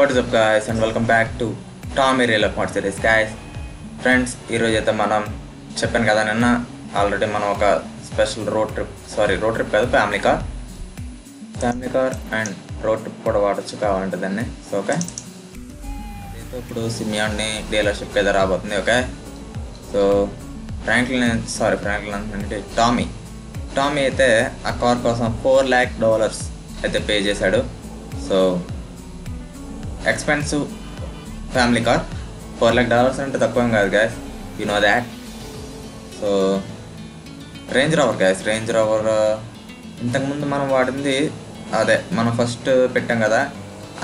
What is up guys and welcome back to Tommy Real of Mod Series guys. Friends, ఈ రోజు అయితే మనం చెప్పాను కదా నిన్న ఆల్రెడీ మనం ఒక స్పెషల్ రోడ్ ట్రిప్ కాదు family car and road trip కూడా వాడచ్చు కావాలంటే దాన్ని. సో ఓకే, అదైతే ఇప్పుడు సిమియాన్ని డీలర్షిప్కి అయితే రాబోతుంది. ఓకే, సో ఫ్రాంక్లిన్ అంటే టామీ అయితే ఆ కార్ కోసం $4 lakh అయితే పే చేశాడు. So expensive family car, $4 lakh అంటే తక్కువ కాదు guys, you know that. So Range Rover ఇంతకుముందు మనం వాడింది అదే మనం ఫస్ట్ పెట్టాం కదా,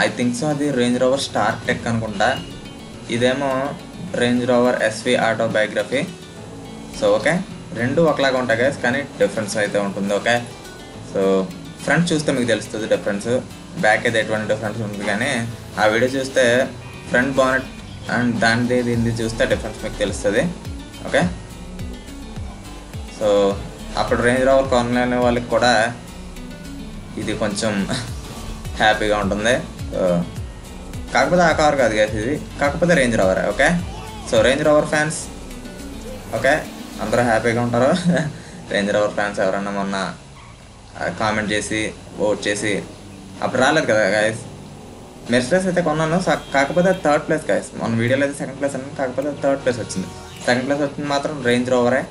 ఐ థింక్ సో అది రేంజ్ రోవర్ స్టార్ టెక్ అనుకుంటా. ఇదేమో Range rover SV autobiography. So okay, రెండు ఒకలాగా ఉంటాయి గ్యాస్, కానీ డిఫరెన్స్ అయితే ఉంటుంది. ఓకే, సో ఫ్రంట్ చూస్తే మీకు తెలుస్తుంది డిఫరెన్స్, బ్యాక్ అయితే ఎటువంటి డిఫరెన్స్ ఉంటుంది, కానీ ఆ వీడియో చూస్తే ఫ్రంట్ బానెట్ అండ్ దీన్ని చూస్తే డిఫరెన్స్ మీకు తెలుస్తుంది. ఓకే, సో అప్పుడు రేంజ్ రోవర్ కొనలేని వాళ్ళకి కూడా ఇది కొంచెం హ్యాపీగా ఉంటుంది. కాకపోతే ఆ కార్ కాదు కదా ఇది, కాకపోతే range rover. Okay, so Range rover fans okay అందరూ హ్యాపీగా ఉంటారు. రేంజ్ రోవర్ ఫ్యాన్స్ ఎవరన్నా మొన్న కామెంట్ చేసి ఓట్ చేసి అప్పుడు రాలేదు కదా గాయస్. మెర్సిడెస్ అయితే కొన్నాను, కాకపోతే థర్డ్ ప్లేస్ గాయస్. మన వీడియోలో అయితే సెకండ్ ప్లేస్ అన్నాను, కాకపోతే థర్డ్ ప్లేస్ వచ్చింది. సెకండ్ ప్లేస్ వచ్చింది మాత్రం రేంజ్ రోవరే.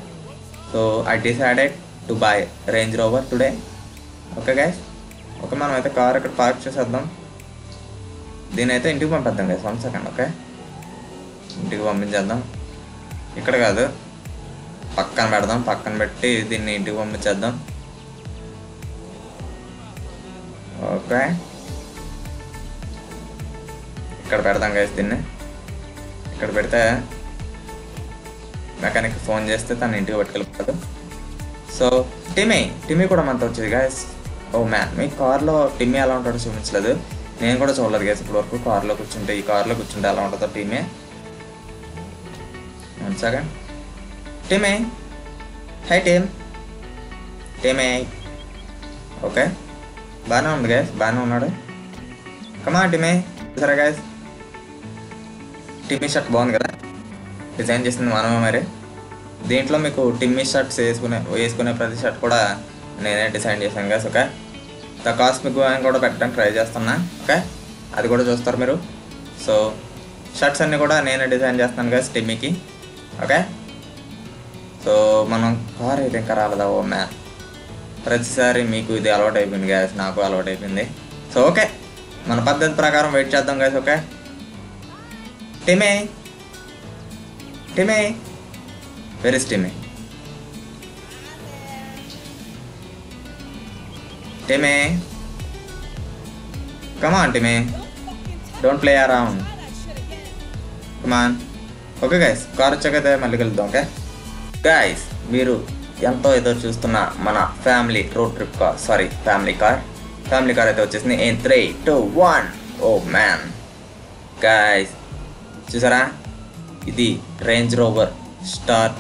So I decided to buy range rover today. Okay guys, okay మనం అయితే కార్ ఇక్కడ పార్క్ చేసేద్దాం. దీని అయితే ఇంటికి పంపిద్దాం గాయస్. 1 second. ఓకే, ఇంటికి పంపించేద్దాం. ఇక్కడ కాదు, పక్కన పెడదాం, పక్కన పెట్టి దీన్ని ఇంటికి పంపించేద్దాం. ఓకే, ఇక్కడ పెడదాం గైస్. దీన్ని ఇక్కడ పెడితే మెకానిక్ ఫోన్ చేస్తే తను ఇంటికి పట్టుకెళ్ళిపోతాడు. సో టిమ్మీ కూడా మనతో వచ్చేది గైస్. ఓ మ్యాన్, మీ కార్లో టిమ్మీ ఎలా ఉంటాడో చూపించలేదు, నేను కూడా చూడలేదు గైస్ ఇప్పుడు వరకు. ఈ కార్లో కూర్చుంటే ఎలా ఉంటుందో Timmy. 1 second. Timmy, high Timmy. Okay, బాగానే ఉంది గైస్, బాగానే ఉన్నాడు. కమా టిమ్మీ. సరే గైస్, టిమ్మీ షర్ట్ బాగుంది కదా, డిజైన్ చేసింది మనమే. మరి దీంట్లో మీకు టిమ్మీ షర్ట్స్ వేసుకునే ప్రతి షర్ట్ కూడా నేనే డిజైన్ చేశాను guys. Okay, the cosmic going కూడా పెట్టడానికి ట్రై చేస్తున్నా. ఓకే, అది కూడా చూస్తారు మీరు. సో షర్ట్స్ అన్నీ కూడా నేనే డిజైన్ చేస్తాను గైస్ టిమ్మీకి. ఓకే, సో మనం కార్ అయితే ఇంకా రాలేదా. ఓ మ్యాన్, ప్రతిసారి మీకు ఇది అలవాటు అయిపోయింది గ్యాస్, నాకు అలవాటు అయిపోయింది. సో ఓకే, మన పద్ధతి ప్రకారం వెయిట్ చేద్దాం guys. Okay, Timmy where is Timmy? Come on Timmy, don't play around, come on. Okay guys, car వచ్చాకైతే మళ్ళీ కలుద్దాం. ఓకే గైస్, మీరు ఎంతో ఎదురు చూస్తున్న మన ఫ్యామిలీ కార్ అయితే వచ్చేసింది. 3, 2, 1. ఓ మ్యాన్ గైస్, చూసారా, ఇది రేంజ్ రోవర్ స్టార్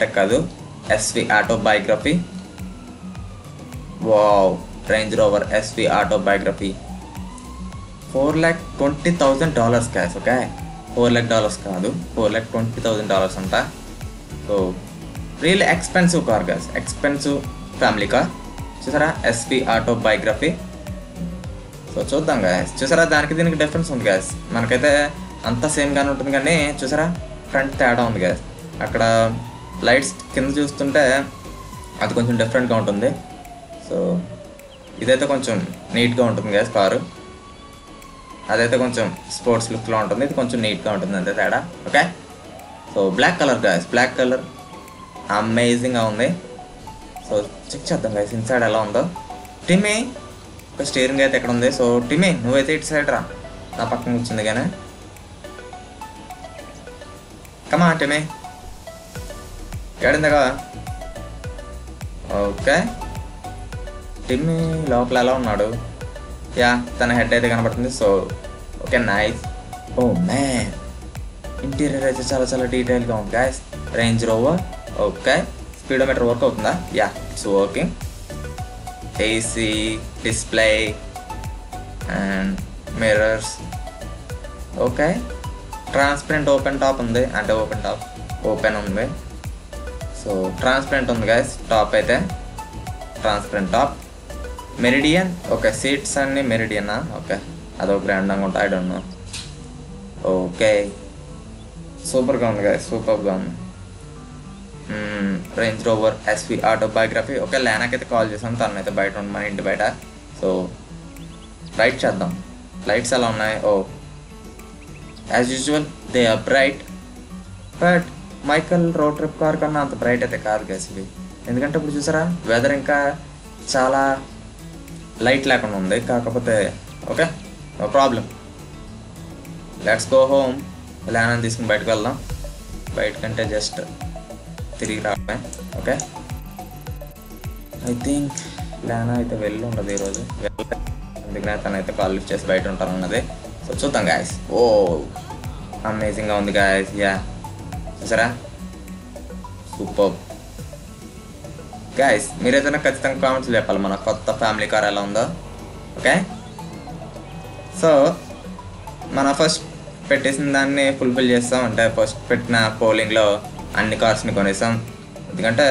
టెక్ కాదు, SV autobiography. Wow, Range rover SV autobiography. $4,20,000 guys. Okay, $4 lakh కాదు, $4,20,000 అంట. So real expensive car guys, expensive family car. చూసారా, ఎస్వి ఆటోబయోగ్రఫీ. సో చూద్దాం గైస్. చూసారా, దానికి దీనికి డిఫరెన్స్ ఉంది గైస్. మనకైతే అంతా సేమ్గానే ఉంటుంది, కానీ చూసారా ఫ్రంట్ తేడా ఉంది గైస్. అక్కడ లైట్స్ కింద చూస్తుంటే అది కొంచెం డిఫరెంట్గా ఉంటుంది. సో ఇదైతే కొంచెం నీట్గా ఉంటుంది గైస్ కారు, అదైతే కొంచెం స్పోర్ట్స్ లుక్లో ఉంటుంది, ఇది కొంచెం నీట్గా ఉంటుంది, అంతే తేడా. Okay, so black colour guys, black colour అమేజింగ్గా ఉంది. సో చెక్ చేద్దాం గైస్ ఇన్సైడ్ ఎలా ఉందో. టిమ్మీ, ఒక స్టీరింగ్ అయితే ఎక్కడ ఉంది. సో టిమ్మీ, నువ్వైతే ఇటు సైడ్ రా, నా పక్కన కూర్చుంది కానీ. కమా టిమ్మీ, ఏడిందిగా. ఓకే, టిమ్మీ లోపల ఎలా ఉన్నాడు? యా, తన హెడ్ అయితే కనబడుతుంది. So okay, nice. Oh man, interior అయితే చాలా చాలా డీటెయిల్గా ఉంది guys. Range rover. Okay, speedometer work అవుతుందా? Yeah, it's working. AC display and mirrors okay, transparent open top ఉంది, అంటే ఓపెన్ ఉంది. సో ట్రాన్స్పరెంట్ ఉంది గైస్ టాప్ అయితే, transparent top. Meridian, okay seats అన్ని మెరిడియనా, ఓకే అదొక బ్రాండ్ ఉంటా, ఐ డోంట్ నో. ఓకే, సూపర్గా ఉంది గైస్, సూపర్గా ఉంది. Range rover SV autobiography. Okay, లేనాకైతే కాల్ చేసాం, తనైతే బయట ఉంది, మన ఇంటి బయట. సో రైట్ చేద్దాం. లైట్స్ ఎలా ఉన్నాయి? Oh as usual they are bright, but Michael road trip car కన్నా అంత బ్రైట్ అయితే కాదు గైస్ ఇవి. ఎందుకంటే ఇప్పుడు చూసారా వెదర్ ఇంకా చాలా లైట్ లేకుండా ఉంది. కాకపోతే okay, no problem, let's go home. లేనా తీసుకుని బయటకు వెళ్దాం. బయటకంటే జస్ట్ తిరిగి రావడమే. ఓకే, ఐ థింక్ లేనా అయితే వెళ్ళి ఉండదు ఈరోజు, అందుకనే తనైతే కాల్ లిఫ్ట్ చేసి బయట ఉంటానన్నది. సో చూద్దాం గాయస్. ఓ అమేజింగ్గా ఉంది గాయస్, యా చూసారా, సూపర్ గాయస్. మీరైతే ఖచ్చితంగా కామెంట్స్ చెప్పాలి మన కొత్త ఫ్యామిలీ కార్ ఎలా ఉందో. ఓకే, సో మన ఫస్ట్ పెట్టేసిన దాన్ని ఫుల్ఫిల్ చేస్తాం. అంటే ఫస్ట్ పెట్టిన పోలింగ్లో అన్ని కార్స్ని కొనేసాం, ఎందుకంటే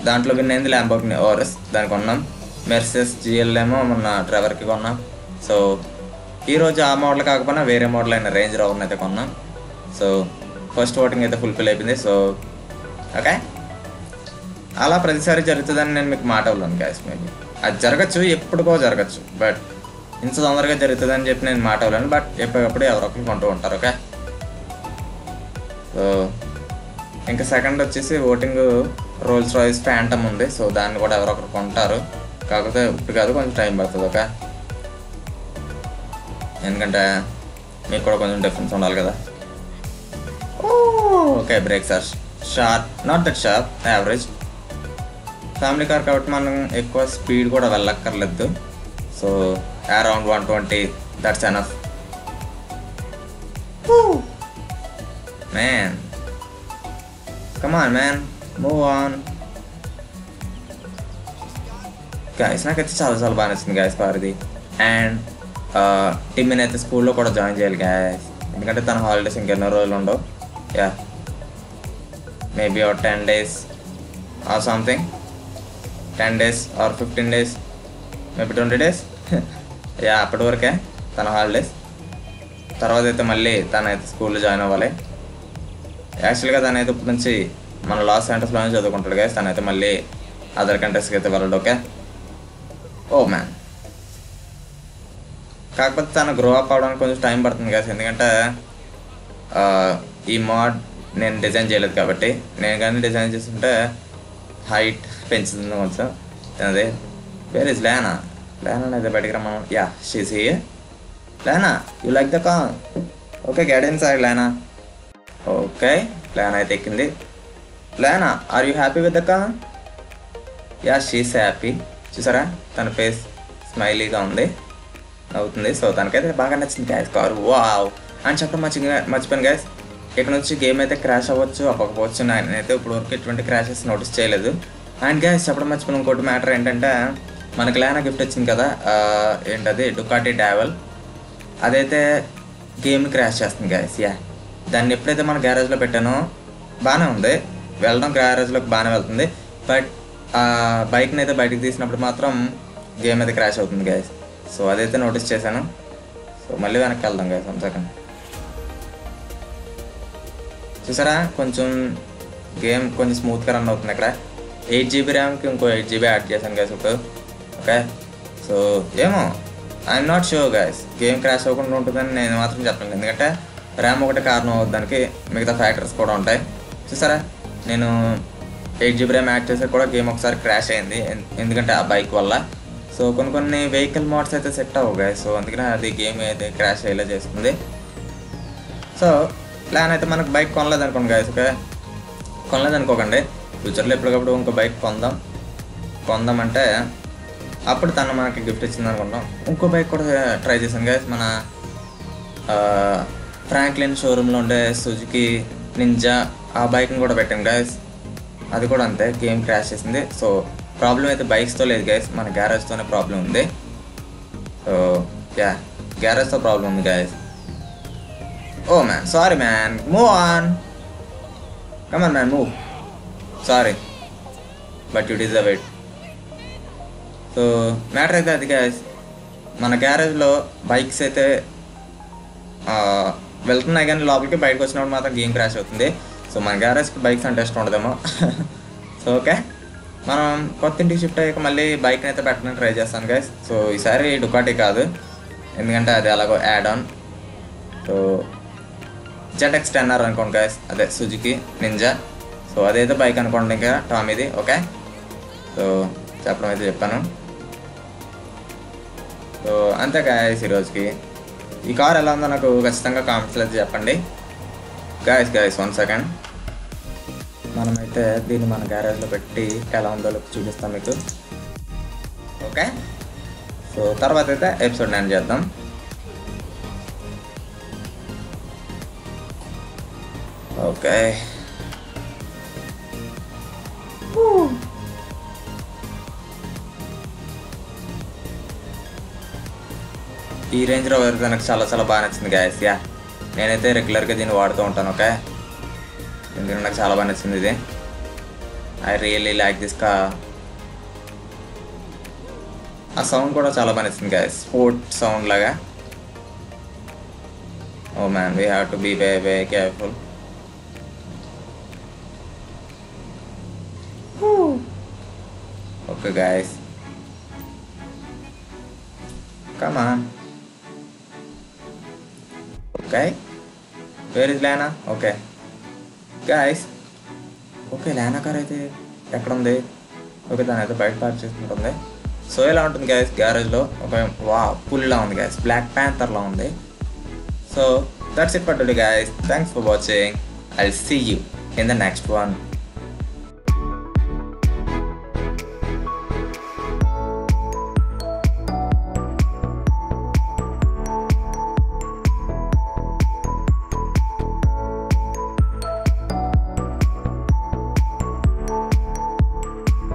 దాంట్లో విన్ అయింది ల్యాంబోర్గిని ఓరస్, దాన్ని కొన్నాం. మెర్సెస్ జిఎల్ ఏమో మన డ్రైవర్కి కొన్నాం. సో ఈరోజు ఆ మోడల్ కాకపోయినా వేరే మోడల్ అయిన రేంజ్ రోవర్ని అయితే కొన్నాం. సో ఫస్ట్ ఓటింగ్ అయితే ఫుల్ఫిల్ అయిపోయింది. సో ఓకే, అలా ప్రతిసారి జరుగుతుందని నేను మీకు మాట ఇవ్వలేను గ్యాస్. మేబీ అది జరగచ్చు, ఎప్పుడుకో జరగచ్చు, బట్ ఇంత తొందరగా జరుగుతుందని చెప్పి నేను మాట ఇవ్వలేను. బట్ ఎప్పటికప్పుడు ఎవరొకరు కొంటూ ఉంటారు. ఓకే, సో ఇంకా సెకండ్ వచ్చేసి ఓటింగ్ రోల్స్ రాయిస్ ఫ్యాంటమ్ ఉంది. సో దాన్ని కూడా ఎవరొకరు కొంటారు, కాకపోతే ఇప్పుడు కాదు, కొంచెం టైం పడుతుంది. ఓకే, ఎందుకంటే మీకు కూడా కొంచెం డిఫరెన్స్ ఉండాలి కదా. Okay, brakes are sharp, not that sharp, average. Family car కాబట్టి మనం ఎక్కువ స్పీడ్ కూడా వెళ్ళక్కర్లేదు. So around 120, that's enough. Man come on man, move on guys. నాకైతే చాలా బాగా నచ్చింది గాయస్ కార్ ఇది. అండ్ టిమ్మిని అయితే స్కూల్లో కూడా జాయిన్ చేయాలి గాయస్, ఎందుకంటే తన హాలిడేస్ ఇంకెన్నో రోజులు ఉండవు. Yeah, maybe or 10 days or something, 10 days or 15 days, maybe 20 days. Yeah, అప్పటి వరకే తన హాలిడేస్. తర్వాత అయితే మళ్ళీ తనైతే స్కూల్లో జాయిన్ అవ్వాలి. యాక్చువల్గా తనైతే ఇప్పటి నుంచి మన లాస్ ఏంజల్స్లోనే చదువుకుంటాడు గాయస్. తనైతే మళ్ళీ అదర్ కంట్రీస్కి అయితే వెళ్ళడు. ఓకే, ఓ మ్యాన్, కాకపోతే తను గ్రో అప్ అవడానికి కొంచెం టైం పడుతుంది గాయస్, ఎందుకంటే ఈ మోడ్ నేను డిజైన్ చేయలేదు కాబట్టి. నేను కానీ డిజైన్ చేస్తుంటే హైట్ పెంచుతుంది కొంచెం. అదే వేర్ ఇస్ లేనా అయితే బయటికి రమ్మను. Yeah, she's here. Lena, you like the car? Okay, get inside Lena. Okay, Lena అయితే ఎక్కింది. Lena, are you happy with the car? Yeah, she's happy. చూసారా తన ఫేస్ స్మైలీగా ఉంది, అవుతుంది. సో తనకైతే బాగా నచ్చింది గ్యాస్ కారు. వావ్ అని చెప్పడం మర్చిపోయాను గ్యాస్. ఇక్కడ నుంచి గేమ్ అయితే క్రాష్ అవ్వచ్చు, అవ్వకపోవచ్చు. నేనైతే ఇప్పుడు వరకు ఎటువంటి క్రాషెస్ నోటీస్ చేయలేదు. అండ్ గ్యాస్ చెప్పడం మర్చిపోయిన ఇంకోటి మ్యాటర్ ఏంటంటే, మనకి లేనా గిఫ్ట్ వచ్చింది కదా, ఏంటది డుకాటి డావెల్. అదైతే గేమ్ని క్రాష్ చేస్తుంది గ్యాస్. యా, దాన్ని ఎప్పుడైతే మన గ్యారేజ్లో పెట్టానో బాగానే ఉంది, వెళ్ళడం గ్యారేజ్లోకి బాగానే వెళ్తుంది. బట్ బైక్ని అయితే బయటకు తీసినప్పుడు మాత్రం గేమ్ అయితే క్రాష్ అవుతుంది గ్యాస్. సో అదైతే నోటీస్ చేశాను. సో మళ్ళీ వెనక్కి వెళ్దాం గ్యాస్, 1 second. చూసారా కొంచెం గేమ్ కొంచెం స్మూత్గా రన్ అవుతుంది. ఇక్కడ 8 GB ర్యామ్కి ఇంకో 8 GB యాడ్ చేశాను గ్యాస్ ఇప్పుడు. ఓకే, సో ఏమో I'm not sure gas, game crash అవ్వకుండా ఉంటుందని నేను మాత్రం చెప్పలేను, ఎందుకంటే ర్యామ్ ఒకటి కారణం అవుతానికి, మిగతా ఫ్యాక్టర్స్ కూడా ఉంటాయి. చూసారా నేను 8 GB ర్యామ్ యాడ్ చేస్తే కూడా గేమ్ ఒకసారి క్రాష్ అయింది, ఎందుకంటే ఆ బైక్ వల్ల. సో కొన్ని వెహికల్ మోడ్స్ అయితే సెట్ అవ్వవు గాయస్. సో అందుకనే అది గేమ్ అయితే క్రాష్ అయ్యేలా చేస్తుంది. సో ప్లాన్ అయితే మనకు బైక్ కొనలేదు అనుకోండి గాయస్. ఓకే, కొనలేదు అనుకోకండి, ఫ్యూచర్లో ఎప్పటికప్పుడు ఇంకో బైక్ కొందామంటే అప్పుడు తను మనకి గిఫ్ట్ ఇచ్చింది అనుకుంటాం. ఇంకో బైక్ కూడా ట్రై చేశాను గాయస్. మన ఫ్రాంక్లిన్ షోరూంలో ఉండే సుజుకి నింజా, ఆ బైక్ని కూడా పెట్టాను గాయస్. అది కూడా అంతే, గేమ్ క్రాష్ చేసింది. సో ప్రాబ్లం అయితే బైక్స్తో లేదు గాయస్, మన గ్యారేజ్తోనే ప్రాబ్లం ఉంది. సో యా, గ్యారేజ్తో ప్రాబ్లం ఉంది guys. Oh man, sorry man. Move on. Come on man, move. Sorry. But you deserve it. So matter అయితే అది గైస్, మన గ్యారేజ్లో బైక్స్ అయితే వెళ్తున్నాయి కానీ లోపలికి బయటకు వచ్చినప్పుడు మాత్రం గేమ్ క్రాష్ అవుతుంది. సో మన గ్యారేజ్కి బైక్స్ అంటే ఇష్టం ఉండదేమో. సో ఓకే, మనం కొత్త ఇంటికి షిఫ్ట్ అయ్యాక మళ్ళీ బైక్ని అయితే పెట్టడానికి ట్రై చేస్తాను గైస్. సో ఈసారి డుకాటి కాదు, ఎందుకంటే అది అలాగో add on. So ZX 10R అనుకోండి గైస్, అదే సుజుకి నింజా. సో అదైతే బైక్ అనుకోండి, ఇంకా టామీది. ఓకే, సో చెప్పడం అయితే చెప్పాను. సో అంతే గాయస్ ఈరోజుకి. ఈ కార్ ఎలా ఉందో నాకు ఖచ్చితంగా కామెంట్స్లో అయితే చెప్పండి గాయస్. 1 సెకండ్, మనమైతే దీన్ని మన గ్యారేజ్లో పెట్టి ఎలా ఉందో చూపిస్తాం మీకు. ఓకే, సో తర్వాత అయితే ఎపిసోడ్ 9 చేద్దాం. ఓకే, ఈ రేంజ్ రోవర్ అయితే నాకు చాలా చాలా బాగా నచ్చింది గాయస్. యా, నేనైతే రెగ్యులర్గా దీన్ని వాడుతూ ఉంటాను. ఓకే, ఎందుకంటే నాకు చాలా బాగా నచ్చింది ఇది. I really like this car. ఆ సౌండ్ కూడా చాలా బాగా నచ్చింది గాయస్, స్పోర్ట్ సౌండ్ లాగా. Oh man, we have to be very careful. Okay guys, come on. Okay, where is Lana? Okay guys, okay Lana car అయితే ఎక్కడ ఉంది? ఓకే, దాని అయితే బయట పార్క్ చేసుకుంటుంది. సో ఎలా ఉంటుంది గాయస్ గ్యారేజ్లో? ఒక వా పుల్లా ఉంది గాయస్, బ్లాక్ ప్యాంథర్లా ఉంది. So that's it for today guys. Thanks for watching. I will see you in the next one.